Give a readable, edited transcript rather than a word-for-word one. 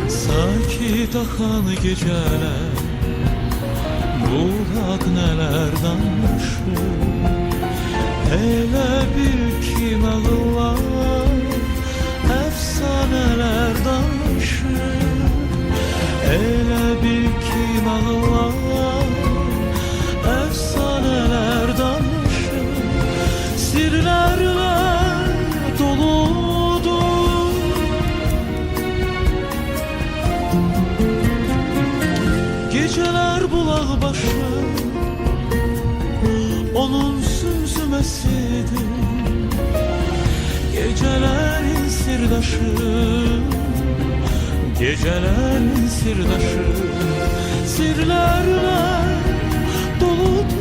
Sakit akan geceler Bulaq neler danışır Elə bil ki nağıllar Əfsanələr danışır Elə bil ki nağıllar Əfsanələr danışır Sirlərlə doludur Geceler bulaq başı Onun sümsüməsidir Gecelerin sirdaşı Gecelerin sirdaşı Sirlerle doludur